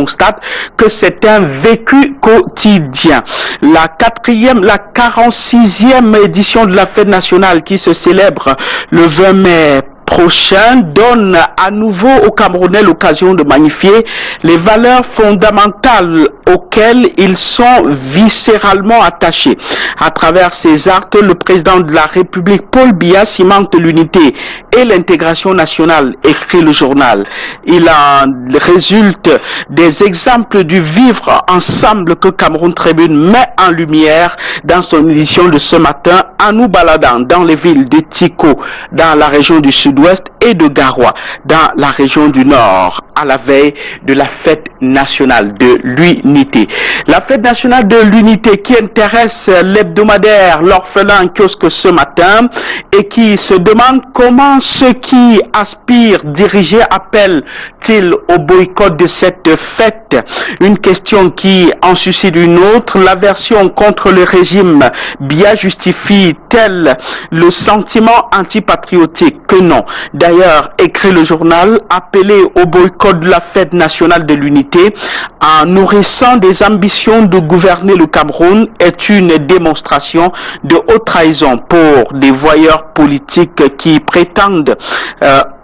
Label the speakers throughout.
Speaker 1: constate que c'est un vécu quotidien. La 46e édition de la fête nationale qui se célèbre le 20 mai prochain donne à nouveau aux Camerounais l'occasion de magnifier les valeurs fondamentales auxquelles ils sont viscéralement attachés. À travers ces actes, le président de la République, Paul Biya, cimente l'unité et l'intégration nationale, écrit le journal. Il en résulte des exemples du vivre ensemble que Cameroun Tribune met en lumière dans son édition de ce matin en nous baladant dans les villes de Tiko, dans la région du Sud-Ouest, et de Garoua, dans la région du Nord, à la veille de la fête nationale de l'unité. La fête nationale de l'unité qui intéresse l'hebdomadaire L'Orphelin en kiosque ce matin et qui se demande comment ceux qui aspirent diriger appellent-ils au boycott de cette fête. Une question qui en suscite une autre. L'aversion contre le régime bien justifie-t-elle le sentiment antipatriotique? Que non. D'ailleurs, écrit le journal, appeler au boycott de la fête nationale de l'unité en nourrissant des ambitions de gouverner le Cameroun est une démonstration de haute trahison pour des voyeurs politiques qui prétendent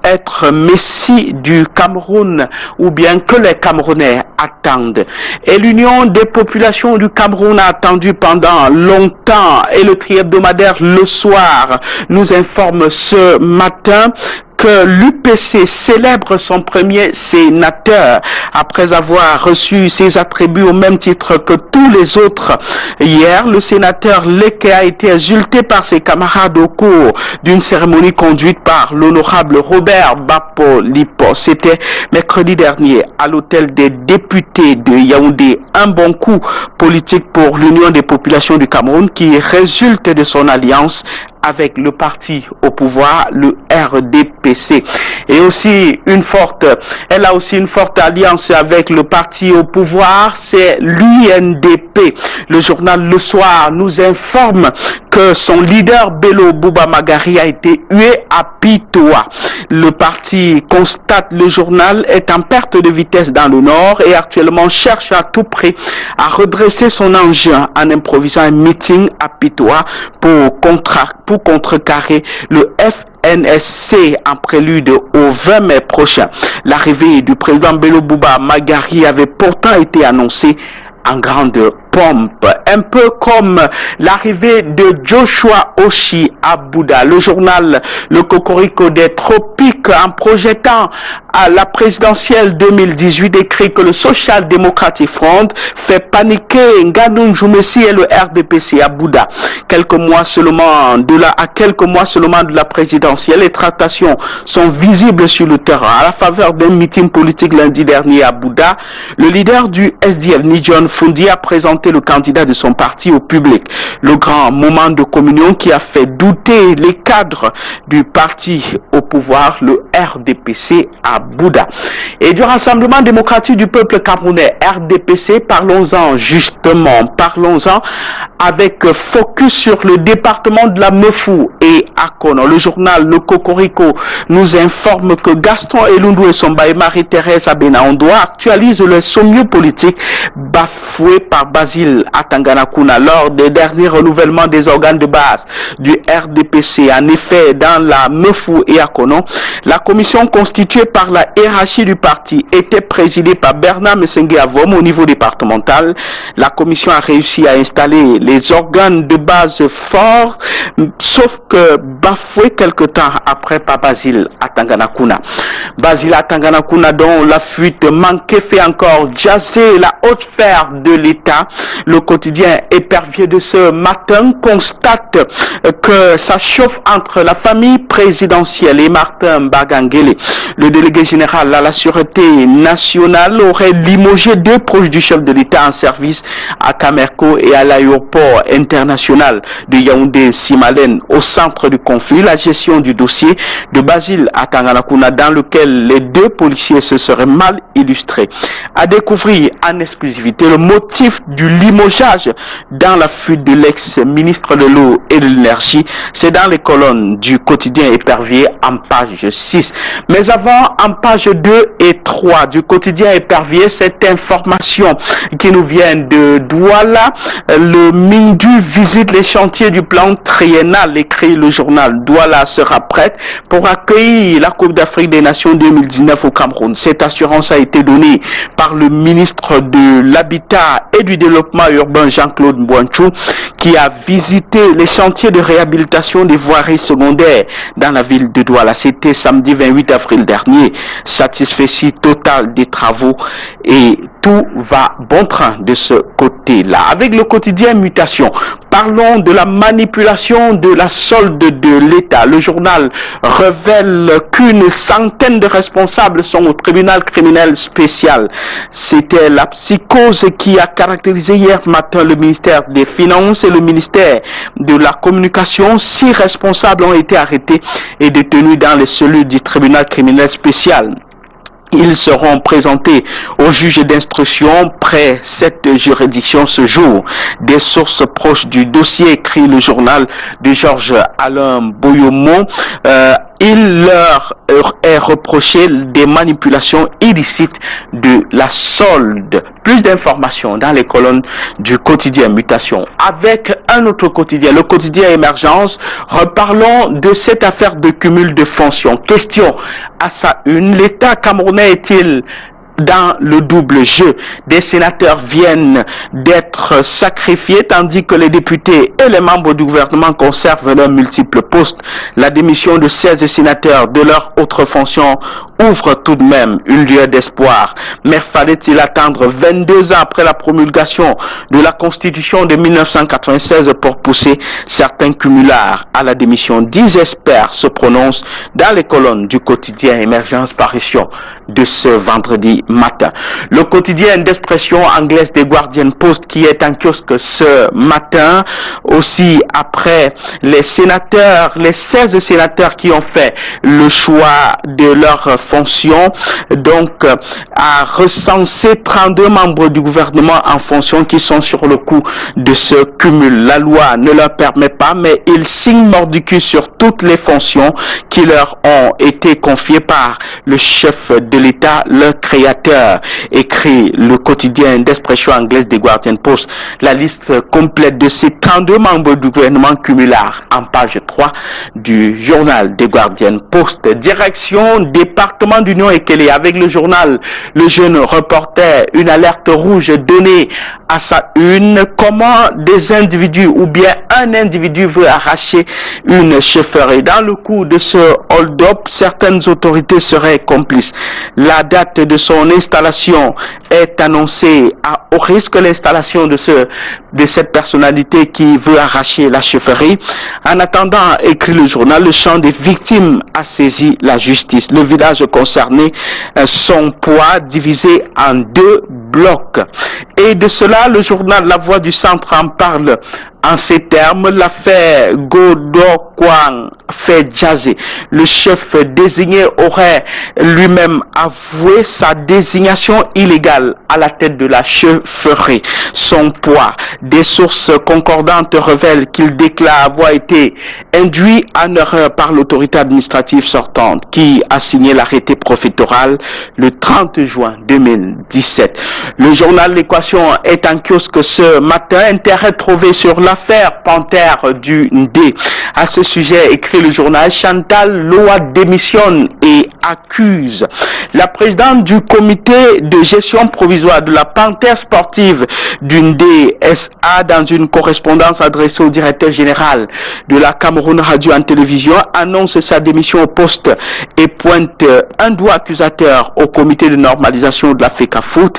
Speaker 1: être messie du Cameroun ou bien que les Camerounais attendent. Et l'Union des populations du Cameroun a attendu pendant longtemps et le tri-hebdomadaire Le Soir nous informe ce matin que l'UPC célèbre son premier sénateur après avoir reçu ses attributs au même titre que tous les autres. Hier, le sénateur Leke a été exulté par ses camarades au cours d'une cérémonie conduite par l'honorable Robert Bapo-Lipo. C'était mercredi dernier à l'hôtel des députés de Yaoundé. Un bon coup politique pour l'Union des populations du Cameroun qui résulte de son alliance avec le parti au pouvoir, le RDPC. Et aussi elle a aussi une forte alliance avec le parti au pouvoir, c'est l'UNDP. Le journal Le Soir nous informe que son leader Bello Bouba Magari a été hué à Pitoa. Le parti, constate le journal, est en perte de vitesse dans le nord et actuellement cherche à tout prix à redresser son engin en improvisant un meeting à Pitoa pour contrecarrer le FNSC en prélude au 20 mai prochain. L'arrivée du président Bello Bouba Magari avait pourtant été annoncée en grande pompe, un peu comme l'arrivée de Joshua Oshi à Bouddha. Le journal Le Cocorico des Tropiques, en projetant à la présidentielle 2018, écrit que le Social Democratic Front fait paniquer Ngannou Djoumessi et le RDPC à Bouddha. À quelques mois seulement de la présidentielle, les tractations sont visibles sur le terrain. À la faveur d'un meeting politique lundi dernier à Bouddha, le leader du SDF, Nijon Fundi, a présenté le candidat de son parti au public. Le grand moment de communion qui a fait douter les cadres du parti au pouvoir, le RDPC à Bouddha. Et du Rassemblement démocratique du peuple camerounais, RDPC, parlons-en avec focus sur le département de la Mefou et Akono. Le journal Le Cocorico nous informe que Gaston Elundou et son bail Marie-Thérèse Abenaondoa actualisent le sommier politique bafoué par Basile Atanganakuna lors des derniers renouvellements des organes de base du RDPC. En effet, dans la Mefou et Akono, la commission constituée par la hiérarchie du parti était présidée par Bernard Messengue Avom au niveau départemental. La commission a réussi à installer les organes de base forts, sauf que bafoué quelque temps après par Basile Atanganakuna. Basile Atanganakuna, dont la fuite manquée fait encore jaser la haute sphère de l'État. Le quotidien épervier de ce matin constate que ça chauffe entre la famille présidentielle et Martin Bagangele. Le délégué général à la sûreté nationale aurait limogé 2 proches du chef de l'État en service à Camerco et à l'aéroport international de Yaoundé-Simalène. Au centre du conflit, la gestion du dossier de Basile Atanganakuna, dans lequel les 2 policiers se seraient mal illustrés. À découvrir en exclusivité le motif du du limogeage dans la fuite de l'ex-ministre de l'eau et de l'énergie. C'est dans les colonnes du quotidien Épervier en page 6. Mais avant, en page 2 et 3 du quotidien Épervier, cette information qui nous vient de Douala. Le Mindu visite les chantiers du plan triennal, écrit le journal. Douala sera prête pour accueillir la Coupe d'Afrique des Nations 2019 au Cameroun. Cette assurance a été donnée par le ministre de l'Habitat et du Développement urbain Jean-Claude Mbouanchou, qui a visité les chantiers de réhabilitation des voiries secondaires dans la ville de Douala. C'était samedi 28 avril dernier. Satisfecit total des travaux et tout va bon train de ce côté-là. Avec le quotidien Mutation, parlons de la manipulation de la solde de l'État. Le journal révèle qu'une centaine de responsables sont au tribunal criminel spécial. C'était la psychose qui a caractérisé hier matin le ministère des Finances et le ministère de la Communication. 6 responsables ont été arrêtés et détenus dans les cellules du tribunal criminel spécial. Ils seront présentés au juge d'instruction près cette juridiction ce jour. Des sources proches du dossier, écrit le journal de Georges Alain Boyomo, il leur est reproché des manipulations illicites de la solde. Plus d'informations dans les colonnes du quotidien Mutation. Avec un autre quotidien, le quotidien Émergence, reparlons de cette affaire de cumul de fonctions. Question à sa une, l'État camerounais est-il dans le double jeu? Des sénateurs viennent d'être sacrifiés tandis que les députés et les membres du gouvernement conservent leurs multiples postes. La démission de 16 sénateurs de leurs autres fonctions ouvre tout de même une lueur d'espoir. Mais fallait-il attendre 22 ans après la promulgation de la Constitution de 1996 pour pousser certains cumulards à la démission? 10 experts se prononcent dans les colonnes du quotidien Émergence, parution de ce vendredi matin. Le quotidien d'expression anglaise des Guardian Post qui est en kiosque ce matin, aussi après les sénateurs, les 16 sénateurs qui ont fait le choix de leur fonction, donc a recensé 32 membres du gouvernement en fonction qui sont sur le coup de ce cumul. La loi ne leur permet pas, mais ils signent mordicus sur toutes les fonctions qui leur ont été confiées par le chef de l'État, leur créateur, écrit le quotidien d'expression anglaise des Guardian Post. La liste complète de ces 32 membres du gouvernement cumulards en page 3 du journal des Guardian Post. Direction département d'Union Ekele, avec le journal Le Jeune Reporter, une alerte rouge donnée à sa une. Comment des individus ou bien un individu veut arracher une chefferie. Dans le coup de ce hold-up, certaines autorités seraient complices. La date de son installation est annoncée au risque l'installation de cette personnalité qui veut arracher la chefferie. En attendant, écrit le journal, le champ des victimes a saisi la justice. Le village concerné, son poids divisé en 2 blocs. Et de cela, le journal La Voix du Centre en parle en ces termes. L'affaire Godokwang fait jaser. Le chef désigné aurait lui-même avoué sa désignation illégale à la tête de la chefferie. Son poids, des sources concordantes révèlent qu'il déclare avoir été induit en erreur par l'autorité administrative sortante qui a signé l'arrêté préfectoral le 30 juin 2017. Le journal L'Équation est en kiosque ce matin. Intérêt trouvé sur l'affaire Panthère du Ndé. À ce sujet, écrit le journal, Chantal Loa démissionne et accuse la présidente du comité de gestion provisoire de la Panthère sportive du Ndé SA dans une correspondance adressée au directeur général de la Cameroun Radio en télévision, annonce sa démission au poste et pointe un doigt accusateur au comité de normalisation de la FECAFOOT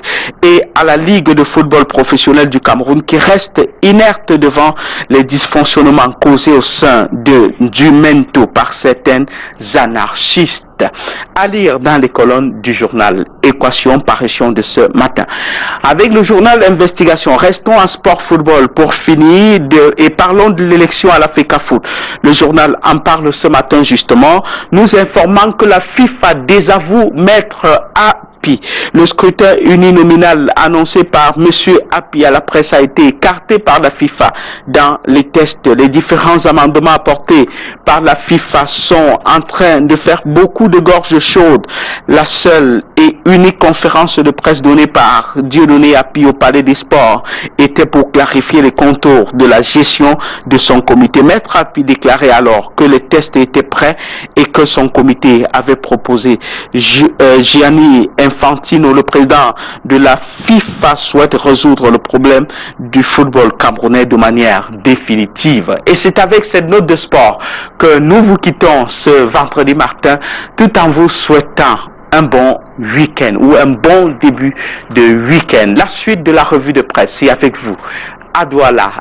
Speaker 1: et à la Ligue de football professionnel du Cameroun qui reste inerte devant les dysfonctionnements causés au sein du Mento par certains anarchistes. À lire dans les colonnes du journal Équation, parution de ce matin. Avec le journal Investigation, restons en sport football pour finir et parlons de l'élection à la FECAFOOT. Le journal en parle ce matin justement, nous informant que la FIFA désavoue mettre à Api. Le scrutin uninominal annoncé par M. Api à la presse a été écarté par la FIFA. Dans les tests, les différents amendements apportés par la FIFA sont en train de faire beaucoup de gorges chaudes. La seule et unique conférence de presse donnée par Dieudonné Api au Palais des Sports était pour clarifier les contours de la gestion de son comité. Maître Api déclarait alors que les tests étaient prêts et que son comité avait proposé. Gianni Infantino, le président de la FIFA, souhaite résoudre le problème du football camerounais de manière définitive. Et c'est avec cette note de sport que nous vous quittons ce vendredi matin, tout en vous souhaitant un bon week-end ou un bon début de week-end. La suite de la revue de presse, c'est avec vous, à Douala,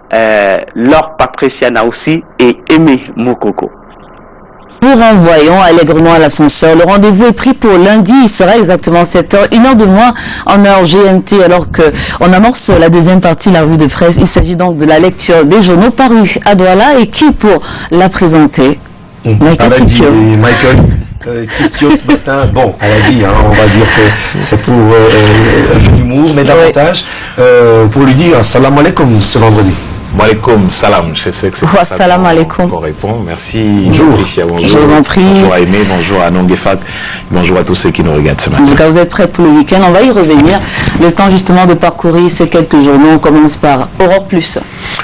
Speaker 1: Laure Patriciana aussi et Aimé Moukoko.
Speaker 2: Nous renvoyons allègrement à l'ascenseur. Le rendez-vous est pris pour lundi. Il sera exactement 7h, 1 heure de moins en heure GMT, alors qu'on amorce la deuxième partie de la revue de presse. Il s'agit donc de la lecture des journaux parus à Douala et qui pour la présenter Michael
Speaker 3: Kitio ce matin, bon, elle a dit, on va dire que c'est pour l'humour, mais davantage pour lui dire salam alaikum ce vendredi.
Speaker 4: Maaleykoum salam, je sais que c'est ça
Speaker 2: salam alaikum.
Speaker 4: qu'on répond. Merci.
Speaker 3: Bonjour.
Speaker 4: Bonjour.
Speaker 2: Je vous en prie.
Speaker 4: Bonjour à Aimé, bonjour à Nongefat, bonjour à tous ceux qui nous regardent ce matin.
Speaker 2: En tout cas, vous êtes prêts pour le week-end. On va y revenir. Le temps justement de parcourir ces quelques journaux. On commence par Aurore Plus.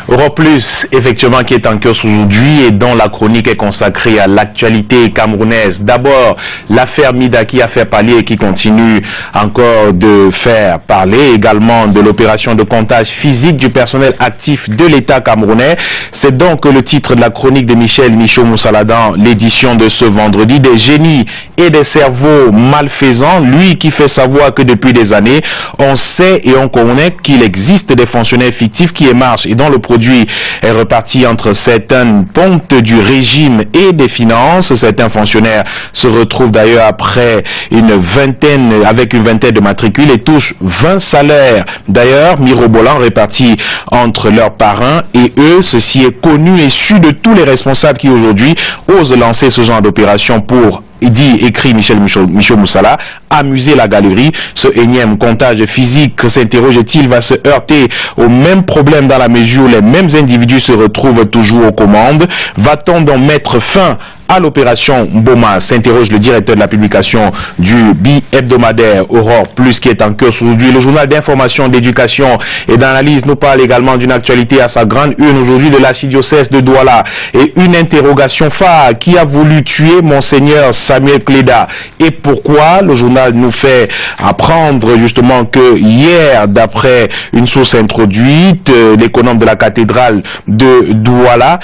Speaker 4: Aurore Plus, effectivement, qui est en kiosque aujourd'hui et dont la chronique est consacrée à l'actualité camerounaise. D'abord, l'affaire Mida qui a fait parler et qui continue encore de faire parler. Également de l'opération de comptage physique du personnel actif de l'État camerounais. C'est donc le titre de la chronique de Michel Michaud-Moussala dans l'édition de ce vendredi. Des génies et des cerveaux malfaisants. Lui qui fait savoir que depuis des années, on sait et on connaît qu'il existe des fonctionnaires fictifs qui émargent et dont le produit est reparti entre certaines pontes du régime et des finances. Certains fonctionnaires se retrouvent d'ailleurs après avec une vingtaine de matricules et touchent 20 salaires. D'ailleurs, mirobolants répartis entre leurs parrains et eux. Ceci est connu et su de tous les responsables qui aujourd'hui osent lancer ce genre d'opération pour, écrit Michel Michaud-Moussala, amuser la galerie. Ce énième comptage physique, s'interroge-t-il, va se heurter au même problème dans la mesure où les mêmes individus se retrouvent toujours aux commandes. Va-t-on donc mettre fin à l'opération Boma, s'interroge le directeur de la publication du bi-hebdomadaire Aurore Plus qui est en kiosque aujourd'hui. Le journal d'information, d'éducation et d'analyse nous parle également d'une actualité à sa grande une aujourd'hui de l'archidiocèse de Douala et une interrogation phare: qui a voulu tuer Monseigneur Samuel Cléda et pourquoi? Le journal nous fait apprendre justement que hier, d'après une source introduite, l'économe de la cathédrale de Douala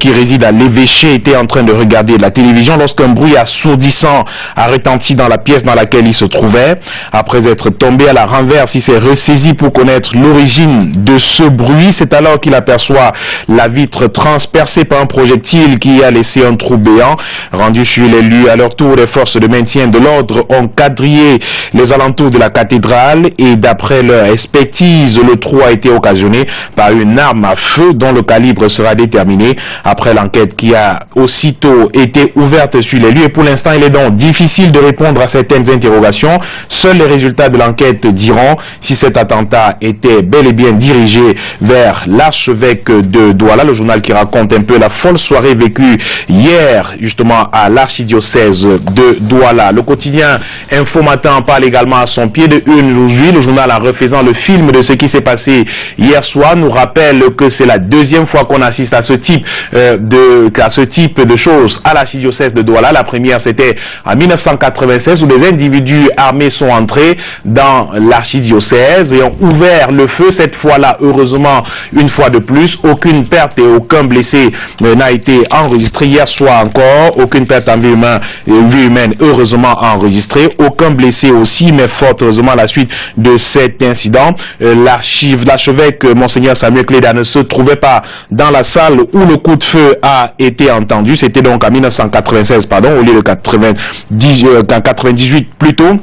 Speaker 4: qui réside à l'évêché était en train de regarder de la télévision lorsqu'un bruit assourdissant a retenti dans la pièce dans laquelle il se trouvait. Après être tombé à la renverse, il s'est ressaisi pour connaître l'origine de ce bruit. C'est alors qu'il aperçoit la vitre transpercée par un projectile qui a laissé un trou béant. Rendu sur les lieux, à leur tour, les forces de maintien de l'ordre ont quadrillé les alentours de la cathédrale et d'après leur expertise, le trou a été occasionné par une arme à feu dont le calibre sera déterminé après l'enquête qui a aussitôt été ouverte sur les lieux. Et pour l'instant, il est donc difficile de répondre à certaines interrogations. Seuls les résultats de l'enquête diront si cet attentat était bel et bien dirigé vers l'archevêque de Douala. Le journal qui raconte un peu la folle soirée vécue hier justement à l'archidiocèse de Douala. Le quotidien Info Matin parle également à son pied de une aujourd'hui. Le journal, en refaisant le film de ce qui s'est passé hier soir, nous rappelle que c'est la deuxième fois qu'on assiste à ce type de choses à l'archidiocèse de Douala. La première, c'était en 1996 où des individus armés sont entrés dans l'archidiocèse et ont ouvert le feu. Cette fois-là, heureusement, une fois de plus, aucune perte et aucun blessé n'a été enregistré. Hier soir encore, aucune perte en vie humaine heureusement enregistrée, aucun blessé aussi, mais fort heureusement à la suite de cet incident. L'archevêque Monseigneur Samuel Cléda ne se trouvait pas dans la salle où le coup de feu a été entendu. C'était donc en 1996, au lieu de 98 plutôt.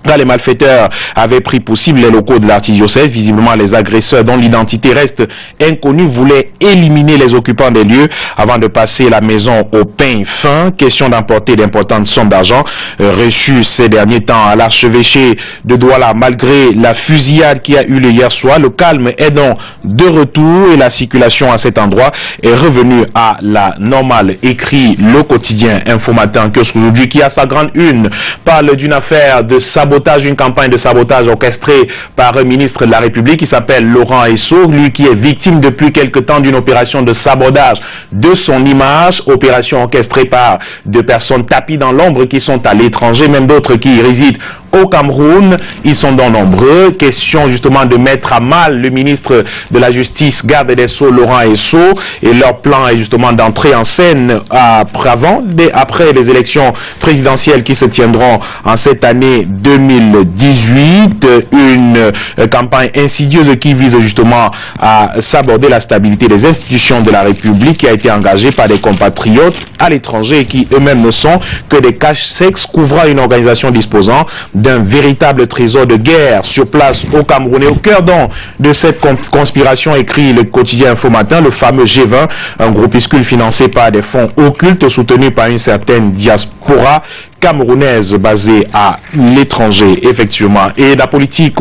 Speaker 4: Là, les malfaiteurs avaient pris possible les locaux de l'archidiocèse. Visiblement, les agresseurs dont l'identité reste inconnue voulaient éliminer les occupants des lieux avant de passer la maison au pain fin. Question d'emporter d'importantes sommes d'argent reçues ces derniers temps à l'archevêché de Douala. Malgré la fusillade qui a eu lieu hier soir, le calme est donc de retour et la circulation à cet endroit est revenue à la normale. Écrit le quotidien Info Matin aujourd'hui, qui a sa grande une parle d'une affaire de sabotage, une campagne de sabotage orchestrée par un ministre de la République qui s'appelle Laurent Esso, lui qui est victime depuis quelque temps d'une opération de sabotage de son image, opération orchestrée par deux personnes tapies dans l'ombre qui sont à l'étranger, même d'autres qui résident au Cameroun. Ils sont donc nombreux. Question justement de mettre à mal le ministre de la Justice, garde des Sceaux, Laurent Esso, et leur plan est justement d'entrer en scène après les élections présidentielles qui se tiendront en cette année 2018, une campagne insidieuse qui vise justement à saborder la stabilité des institutions de la République, qui a été engagée par des compatriotes à l'étranger et qui eux-mêmes ne sont que des caches-sexes couvrant une organisation disposant d'un véritable trésor de guerre sur place au Cameroun. Et au cœur donc de cette conspiration, écrit le quotidien Info Matin, le fameux G20, un groupuscule financé par des fonds occultes soutenus par une certaine diaspora camerounaise basée à l'étranger, effectivement. Et la politique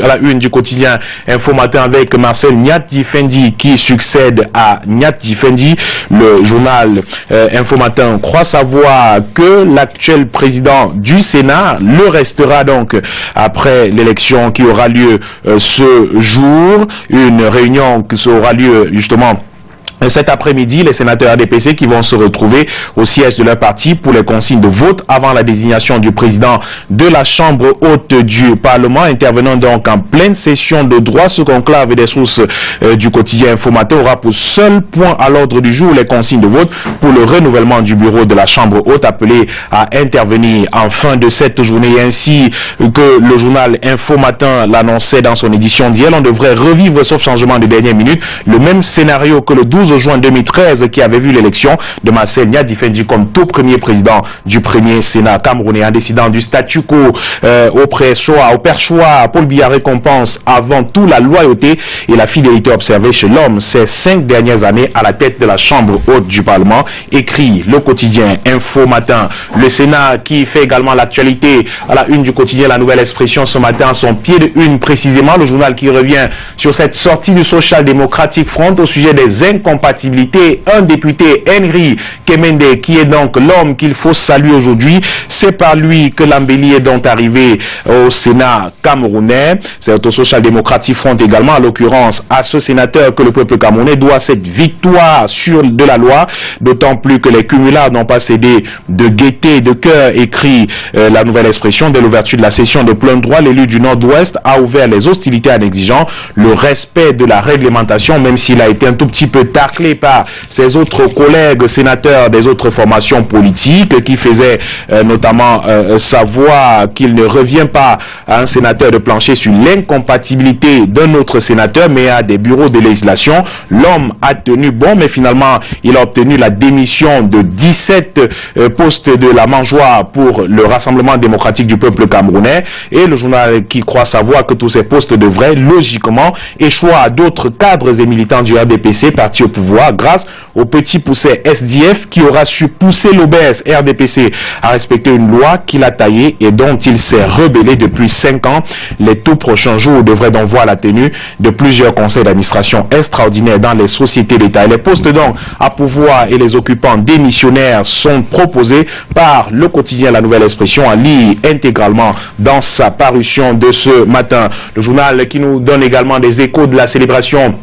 Speaker 4: à la une du quotidien Info Matin avec Marcel Nyat-Difendi qui succède à Nyat-Difendi. Le journal Info Matin croit savoir que l'actuel président du Sénat le restera donc après l'élection qui aura lieu ce jour. Une réunion qui aura lieu justement cet après-midi, les sénateurs RDPC qui vont se retrouver au siège de leur parti pour les consignes de vote avant la désignation du président de la Chambre haute du Parlement, intervenant donc en pleine session de droit. Ce conclave des sources du quotidien Info Matin aura pour seul point à l'ordre du jour les consignes de vote pour le renouvellement du bureau de la Chambre haute, appelé à intervenir en fin de cette journée. Ainsi que le journal Info Matin l'annonçait dans son édition d'hier, on devrait revivre, sauf changement de dernière minute, le même scénario que le 12 juin 2013 qui avait vu l'élection de Marcel Nyat-Difendi comme tout premier président du premier Sénat camerounais, en décidant du statu quo au père Choa. Paul Biya récompense avant tout la loyauté et la fidélité observée chez l'homme ces 5 dernières années à la tête de la Chambre haute du Parlement, écrit le quotidien Info Matin. Le Sénat qui fait également l'actualité à la une du quotidien La Nouvelle Expression ce matin, son pied de une précisément, le journal qui revient sur cette sortie du Social Democratic Front au sujet des incompatibilités. Un député, Henry Kemende, qui est donc l'homme qu'il faut saluer aujourd'hui, c'est par lui que l'embellie est donc arrivé au Sénat camerounais. C'est au Social Democratic Front également, en l'occurrence à ce sénateur que le peuple camerounais doit cette victoire sur de la loi, d'autant plus que les cumulards n'ont pas cédé de gaieté et de cœur, écrit La Nouvelle Expression. Dès l'ouverture de la session de plein droit, l'élu du Nord-Ouest a ouvert les hostilités en exigeant le respect de la réglementation, même s'il a été un tout petit peu taclé par ses autres collègues sénateurs des autres formations politiques qui faisaient notamment savoir qu'il ne revient pas à un sénateur de plancher sur l'incompatibilité d'un autre sénateur, mais à des bureaux de législation. L'homme a tenu bon, mais finalement il a obtenu la démission de 17 postes de la mangeoire pour le Rassemblement démocratique du peuple camerounais, et le journal qui croit savoir que tous ces postes devraient logiquement échouer à d'autres cadres et militants du RDPC, parti au pouvoir, grâce au petit poussé SDF qui aura su pousser l'obèse RDPC à respecter une loi qu'il a taillée et dont il s'est rebellé depuis 5 ans. Les tout prochains jours devraient donc voir la tenue de plusieurs conseils d'administration extraordinaires dans les sociétés d'État. Et les postes donc à pouvoir et les occupants démissionnaires sont proposés par le quotidien La Nouvelle Expression, à lire intégralement dans sa parution de ce matin. Le journal qui nous donne également des échos de la célébration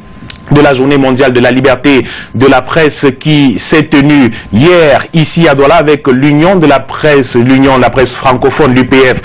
Speaker 4: de la journée mondiale de la liberté de la presse qui s'est tenue hier ici à Douala avec l'union de la presse, l'union de la presse francophone, l'UPF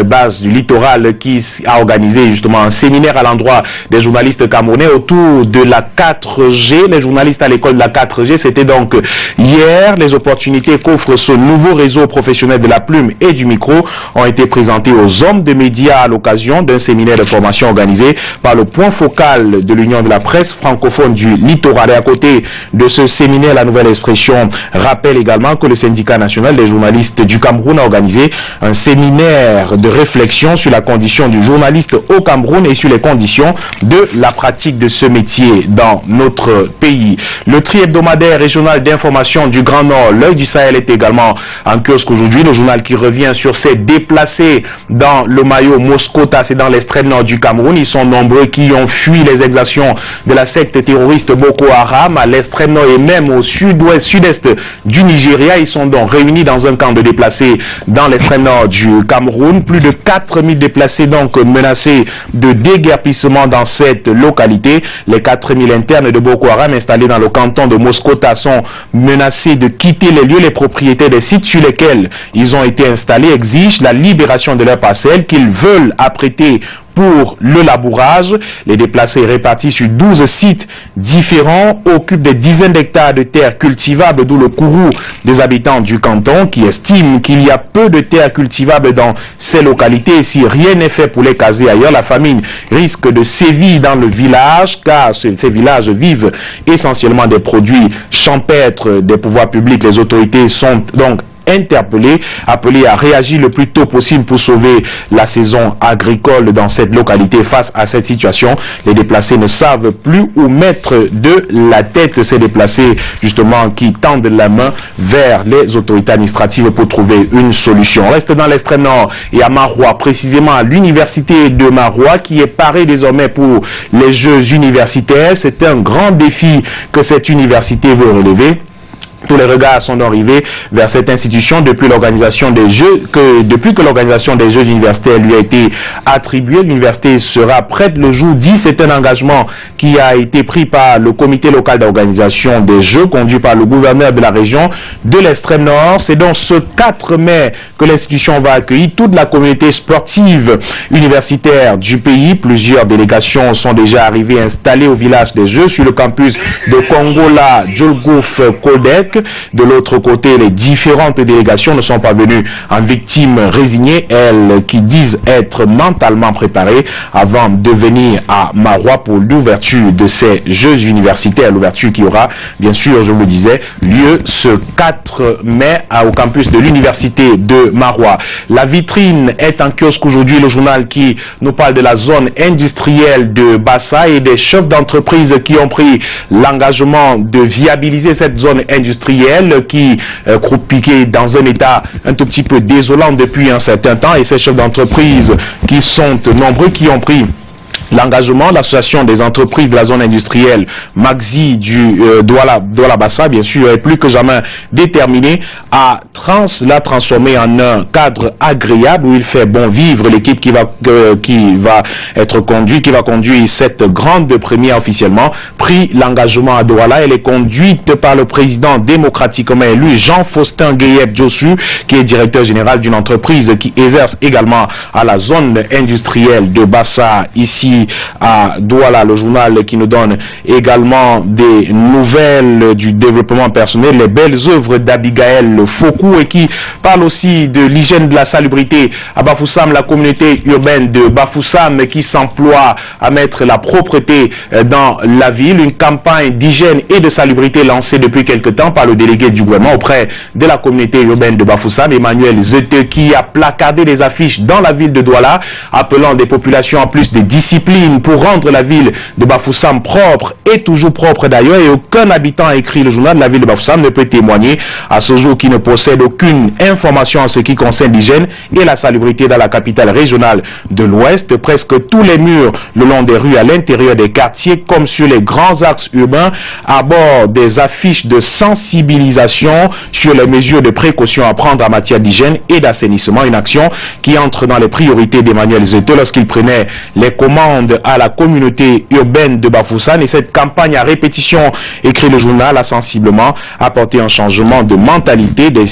Speaker 4: base du littoral, qui a organisé justement un séminaire à l'endroit des journalistes camerounais autour de la 4G, les journalistes à l'école de la 4G. C'était donc hier. Les opportunités qu'offre ce nouveau réseau professionnel de la plume et du micro ont été présentées aux hommes de médias à l'occasion d'un séminaire de formation organisé par le point focal de l'union de la presse francophone du littoral. Et à côté de ce séminaire, la Nouvelle Expression rappelle également que le syndicat national des journalistes du Cameroun a organisé un séminaire de réflexion sur la condition du journaliste au Cameroun et sur les conditions de la pratique de ce métier dans notre pays. Le tri hebdomadaire régional d'information du Grand Nord, l'Œil du Sahel, est également en kiosque aujourd'hui. Le journal qui revient sur ces déplacés dans le maillot Moscota, c'est dans l'extrême nord du Cameroun. Ils sont nombreux qui ont fui les exactions de la secte terroriste Boko Haram à l'extrême nord et même au sud-est du Nigeria. Ils sont donc réunis dans un camp de déplacés dans l'extrême nord du Cameroun. Plus de 4000 déplacés donc menacés de déguerpissement dans cette localité. Les 4000 internes de Boko Haram installés dans le canton de Moscota sont menacés de quitter les lieux. Les propriétaires des sites sur lesquels ils ont été installés exigent la libération de leurs parcelles qu'ils veulent apprêter pour le labourage. Les déplacés répartis sur 12 sites différents occupent des dizaines d'hectares de terres cultivables, d'où le courroux des habitants du canton qui estiment qu'il y a peu de terres cultivables dans ces localités. Et si rien n'est fait pour les caser ailleurs, la famine risque de sévir dans le village, car ces villages vivent essentiellement des produits champêtres des pouvoirs publics. Les autorités sont donc interpellés, appelés à réagir le plus tôt possible pour sauver la saison agricole dans cette localité. Face à cette situation, les déplacés ne savent plus où mettre de la tête. Ces déplacés justement qui tendent la main vers les autorités administratives pour trouver une solution. On reste dans l'extrême nord et à Maroua, précisément à l'université de Maroua qui est parée désormais pour les Jeux universitaires. C'est un grand défi que cette université veut relever. Tous les regards sont arrivés vers cette institution depuis l'organisation des Jeux, depuis que l'organisation des Jeux universitaires lui a été attribuée. L'université sera prête le jour 10. C'est un engagement qui a été pris par le comité local d'organisation des Jeux, conduit par le gouverneur de la région de l'extrême nord. C'est donc ce 4 mai que l'institution va accueillir toute la communauté sportive universitaire du pays. Plusieurs délégations sont déjà arrivées installées au village des Jeux sur le campus de Kongola, Djolgouf, Kodek. De l'autre côté, les différentes délégations ne sont pas venues en victimes résignées, elles qui disent être mentalement préparées avant de venir à Maroua pour l'ouverture de ces Jeux universitaires. L'ouverture qui aura, bien sûr, je vous le disais, lieu ce 4 mai au campus de l'université de Maroua. La vitrine est en kiosque aujourd'hui, le journal qui nous parle de la zone industrielle de Bassa et des chefs d'entreprise qui ont pris l'engagement de viabiliser cette zone industrielle qui croupit dans un état un tout petit peu désolant depuis un certain temps, et ces chefs d'entreprise qui sont nombreux qui ont pris l'engagement. L'association des entreprises de la zone industrielle Maxi du Douala Bassa, bien sûr, est plus que jamais déterminée à la transformer en un cadre agréable où il fait bon vivre. L'équipe qui va conduire cette grande première officiellement pris l'engagement à Douala. Elle est conduite par le président démocratiquement élu Jean-Faustin Gueyeb-Djossu, qui est directeur général d'une entreprise qui exerce également à la zone industrielle de Bassa, ici à Douala. Le journal qui nous donne également des nouvelles du développement personnel, les belles œuvres d'Abigaël Fokou, et qui parle aussi de l'hygiène de la salubrité à Bafoussam, la communauté urbaine de Bafoussam qui s'emploie à mettre la propreté dans la ville. Une campagne d'hygiène et de salubrité lancée depuis quelque temps par le délégué du gouvernement auprès de la communauté urbaine de Bafoussam, Emmanuel Zete, qui a placardé des affiches dans la ville de Douala appelant des populations à plus de discipline pour rendre la ville de Bafoussam propre, et toujours propre d'ailleurs, et aucun habitant, a écrit le journal de la ville de Bafoussam, ne peut témoigner à ce jour qui ne possède aucune information en ce qui concerne l'hygiène et la salubrité dans la capitale régionale de l'Ouest. Presque tous les murs le long des rues, à l'intérieur des quartiers comme sur les grands axes urbains, abordent des affiches de sensibilisation sur les mesures de précaution à prendre en matière d'hygiène et d'assainissement, une action qui entre dans les priorités d'Emmanuel Zete lorsqu'il prenait les commandes à la communauté urbaine de Bafoussam. Et cette campagne à répétition, écrit le journal, a sensiblement apporté un changement de mentalité des